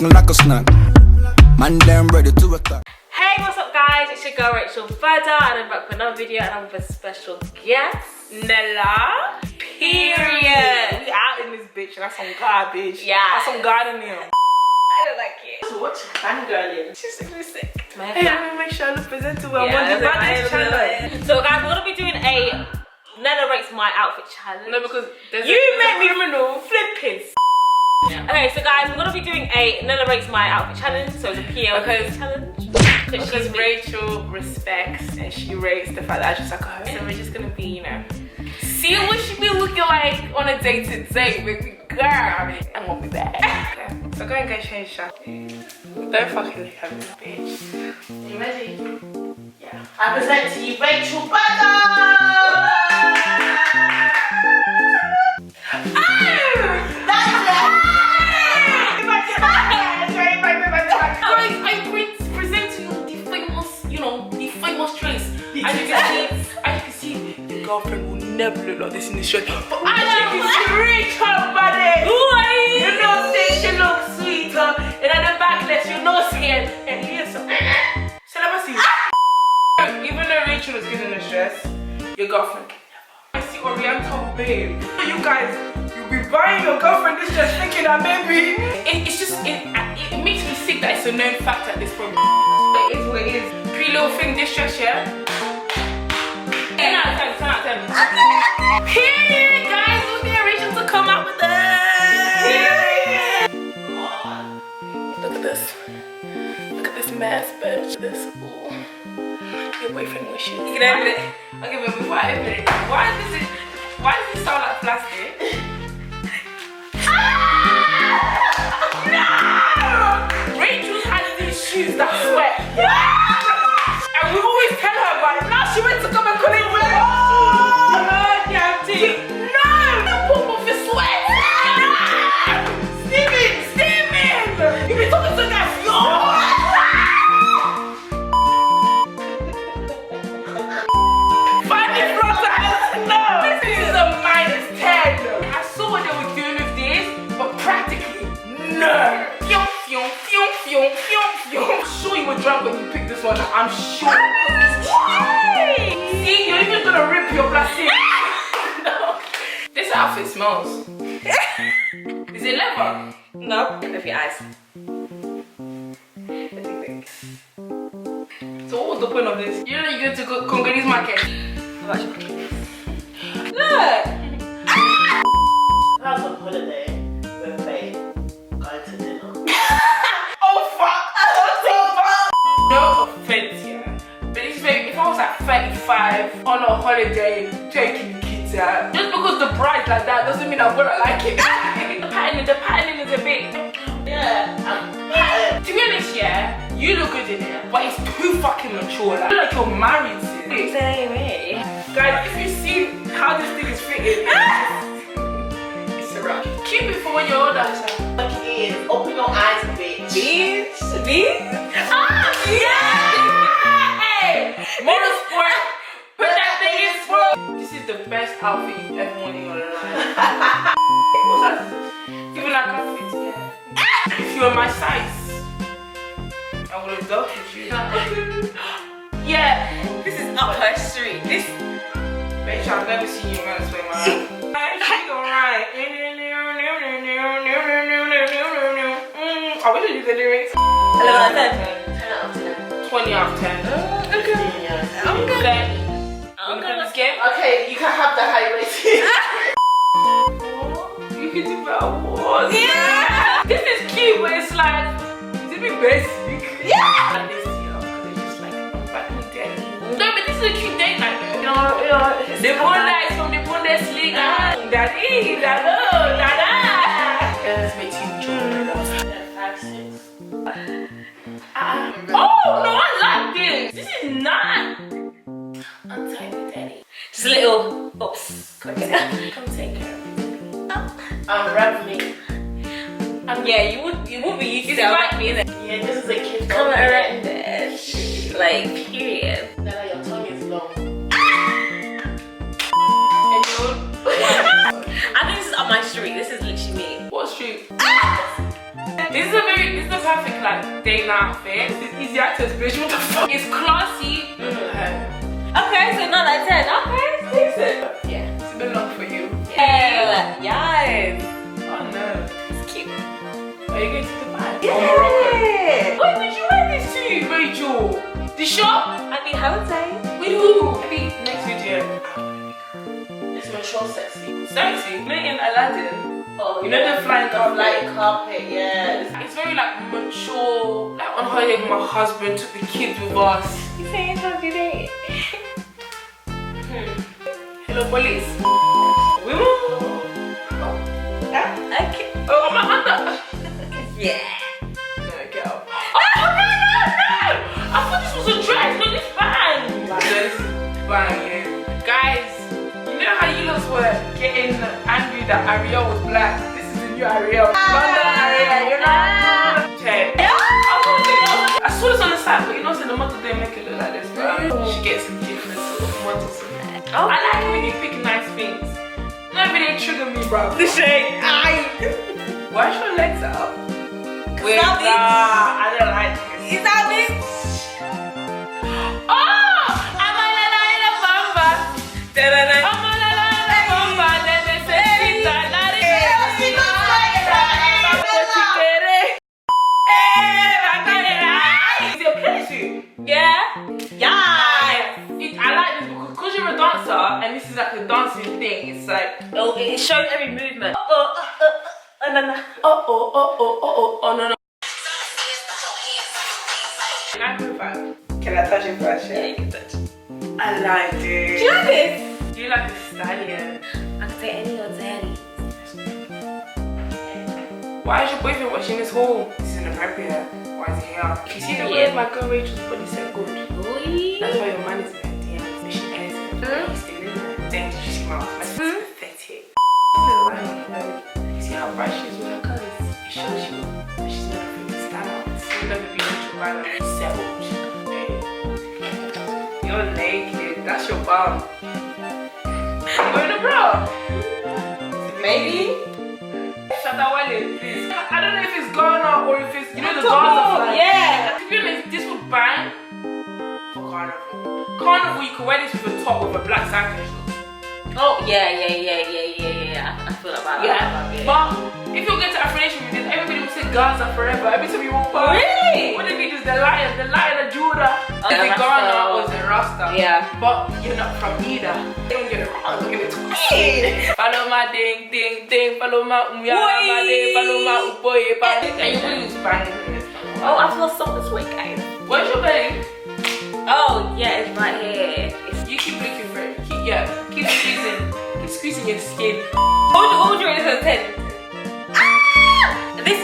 looking like a snack. Man, damn ready to attack. Hey, what's up, guys? It's your girl Rachel Bada, and I'm back with another video, and I'm with a special guest, Nella. Period. We out in this bitch. That's some garbage. Yeah. That's some gardening. I don't like it. So what's fangirling? She's really sick. Hey, let me make sure I look presentable. I'm Yeah, on the Bada's channel. so, guys, we're gonna be doing a Nella rates my outfit challenge. No, because there's you make me criminal flipping. Okay, so guys, we're gonna be doing a Nella rates my outfit challenge. So it's a PL challenge. Because Rachel respects and she rates the fact that I just like her. So we're just gonna be, you know, see what she be looking like on a day to day with me, girl. And we'll be back. Okay, so go and get changed, Sha. Don't fucking look at me, bitch. You ready? Yeah. I present to you Rachel Bada! As you can see, your girlfriend will never look like this in the shirt. But as you can see, Rachel Bada. Who are you? You know, say she looks sweeter. And at the backless, you know, skin. And here's some. So let me see. Even though Rachel is getting the stress, your girlfriend can never. I see Oriental babe. You guys, you'll be buying your girlfriend this dress thinking that maybe. It's just, it makes me sick that it's a known fact at this point. It is what it is. Pretty little thing, this dress, yeah? 10 out of 10, 10 out of 10. Period, guys. We'll get Rachel to come out with us. Period. Look at this. Look at this mess, bitch. This. Ooh. Your boyfriend wishes. You can open it. Okay, but before I open it, why does it sound like plastic? No! Rachel has these shoes that sweat. And we always tell her about it. Now she went to come and collect me. Oh, damn thing. No! The pump of his sweat. No! Steven! You've been talking to that floor. Find the front eyes. No! This is a -10. I saw what they were doing with this, but practically, no. I'm sure you were drunk when you picked this one. I'm sure. See, you're even gonna rip your plastic. No. This outfit smells. Is it leather? No. With your eyes. What do you think? So what was the point of this? You know you go to Congolese market. How much? Look. I was on holiday with babe, going to dinner. Oh fuck! No offense, yeah. But if I was at 35 on a holiday taking the kids out, just because the bride's like that doesn't mean I'm gonna like it. the pattern is a bit. Yeah, To be honest, yeah, you look good in it, but it's too fucking mature. Like, I feel like you're married to it. Say Guys, if you see how this thing is fitting, it's a wrap. Keep it for when you're older. Look in, open your eyes, bitch. Bitch. Ah, yeah! Hey, motorsport, put that thing in sport. This is the best outfit you've ever worn in your life. What's that? Even like outfit, yeah. If you were my size, I would have dealt with you. Yeah, This is up her street. This. bitch, I've never seen you run this way, man. She alright. I wish I knew the lyrics. 11 out of 10. 10 out of 10. 20 out of 10. Okay. Yeah. I'm good. 30. I'm Wanna play good. this game? Okay, you can have the high rating. You can do better words. Yeah. This is cute, but it's like, it's a bit basic. Yeah. And this, you know, because it's just like, I'm back with daddy. No, but this is a cute date night, though. You know, the Bunda is from the Bundesliga. Daddy, dada, dada. This makes you enjoy. 5, 6. Oh, no, I like this. This is not. Untie me, daddy. Just a little. Oops. Come take care of me. Rev me. Yeah, you would be used to It's it. like- Me in it. Yeah, this is a kid. Come around this. Like, period. Nella, your tongue is long. And you know, I think this is up my street. This is literally me. what street? This is the perfect like day night outfit. It's easy access, bitch. What the fuck? It's classy. Okay, so not like 10. Okay, it's decent. Yeah. It's a bit long for you. Yeah. Yes. Oh no. It's cute. Are you going to Dubai? Yeah. Or Morocco? Where did you wear this to, Rachel? The shop? I mean, holiday. With who? Maybe next video. It's mature sexy. Sexy. Me in Aladdin. Oh, You know the flying carpet? flying carpet, yeah. It's very like mature. Like on holiday with my husband, took the kids with us. You saying how did it? Hello, police. We move. Okay. Oh, I'm under. Yeah. No, get out. Oh, no. I thought this was a dress, not this bang. This is bang, yeah. Guys, you know how you lot were getting angry that Ariel was black? This is the new Ariel. London Ariel, you know? 10. I saw this on the side, but you know, so the model didn't make it look like this, but she gets some different sort of models. Oh, I like when you pick nice things. Not really trigger me, bro. the shade. Why is your legs up? Wait, that bitch? I don't like this. Is that bitch? Oh! I'm a la la la bamba. Da-da-da. I'm a la la la bamba. Necesita la Is it a parachute? Yeah. Yeah. I like this because you're a dancer and this is like a dancing thing. It's like Oh, it shows every movement. No. oh no. 9.5. Can I touch it first? Yeah, you can touch. I like Do it. you like this? You like a stallion. I can take any of your daddy. Why is your boyfriend watching this haul? This is inappropriate. Why is he here? You see the way my girl Rachel's body said good. That's why your man is in her DMs. But she airs him. He's still in there. Then did you see my face? It's pathetic. You see how bright she is with her colours? It shows you that she's not afraid to stand out. She's never been Rachel Bada. She's settled. Okay. You're naked. That's your bum. Wearing a bra. Maybe. Shatawale, please. I don't know if it's Ghana or if it's, you know, the Gaza flag. Yeah. To be honest, this would bang for Carnival. Carnival, you can wear this with a top with a black cycling shorts. Oh, yeah. I feel about Yeah. But if you get to affiliation with this, everybody will say Gaza forever. Every time you walk by. Really? Wouldn't it be just the lion of Judah? Oh, Is it Rasta. Ghana or is it Rasta? Yeah. But you're not from either. Don't get it wrong. Don't get it twisted. Follow my ding, ding, ding. Follow my my ding. Follow my uboye. And your wings banging in this. Oh, I feel so this way, guys. Where's your belly? Oh, yeah, it's right here. You keep looking for it. Keep squeezing. Keep squeezing your skin. What would you rate this as 10? This is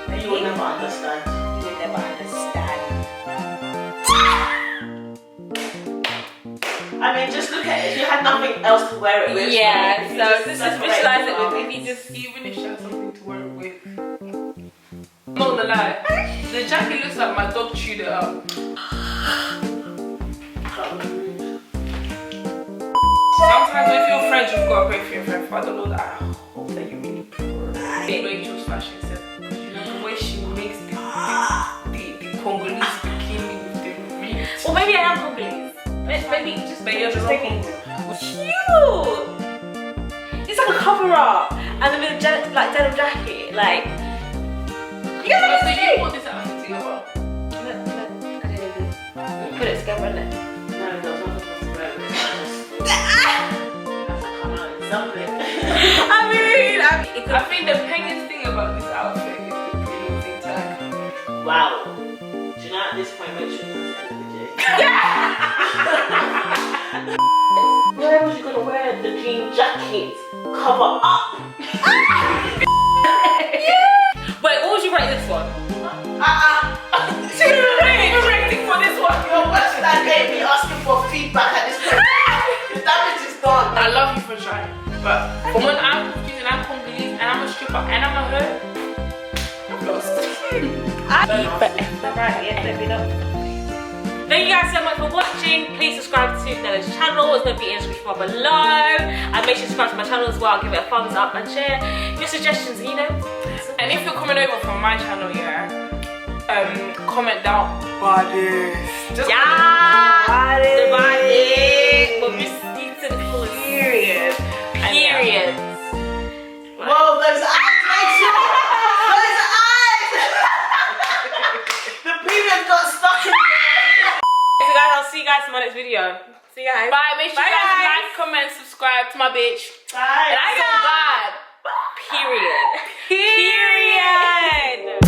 And you will never understand. You will never understand. I mean, just look at it. If you had nothing else to wear it with. Yeah, you so just separate visualize the it with garments. if you just Even if she has something to wear it with. I'm not gonna lie. The jacket looks like my dog chewed it up. Sometimes with your friends, you've got to pray for your friend. Father Lord, I hope that you really pray. Rachel's fashion sense. Because you know the way she makes the Congolese bikini with the meat. Or maybe I am Congolese. Maybe just But you're just not maybe. Congolese. Cute. It's like a cover up and then with a like denim jacket. Like you guys Oh, are so you put this outfit together? I didn't even put it together, innit? No, there was nothing else to wear with it. Come on, something. I mean, I think the painest thing about this outfit is the pretty thing tag. Wow. Do you know at this point, Rachel was the end of the day? Where was you gonna wear the jean jacket? Cover up. wait, what would you rate this one? Rating for this one. Your worst that gave me asking for feedback at this point. The damage is done. I love you for trying, but from when I'm confused and I'm Congolese and I'm a stripper and I'm a her, I'm lost. Right, yeah, let me know. Thank you guys so much for watching. Please subscribe to Nella's channel. It's going to be in the description bar below. And make sure to subscribe to my channel as well. Give it a thumbs up and share your suggestions, you know. And if you're coming over from my channel, yeah, comment down Bada. Just Bada. Bada. But we need to the fullest. Period. Period. Whoa, those eyes, make sure. Those eyes. The period got stuck in there. So guys, I'll see you guys in my next video. See you guys. Bye. Make sure you guys like, comment, subscribe to my bitch. Bye. And I'm so glad. Period. Period.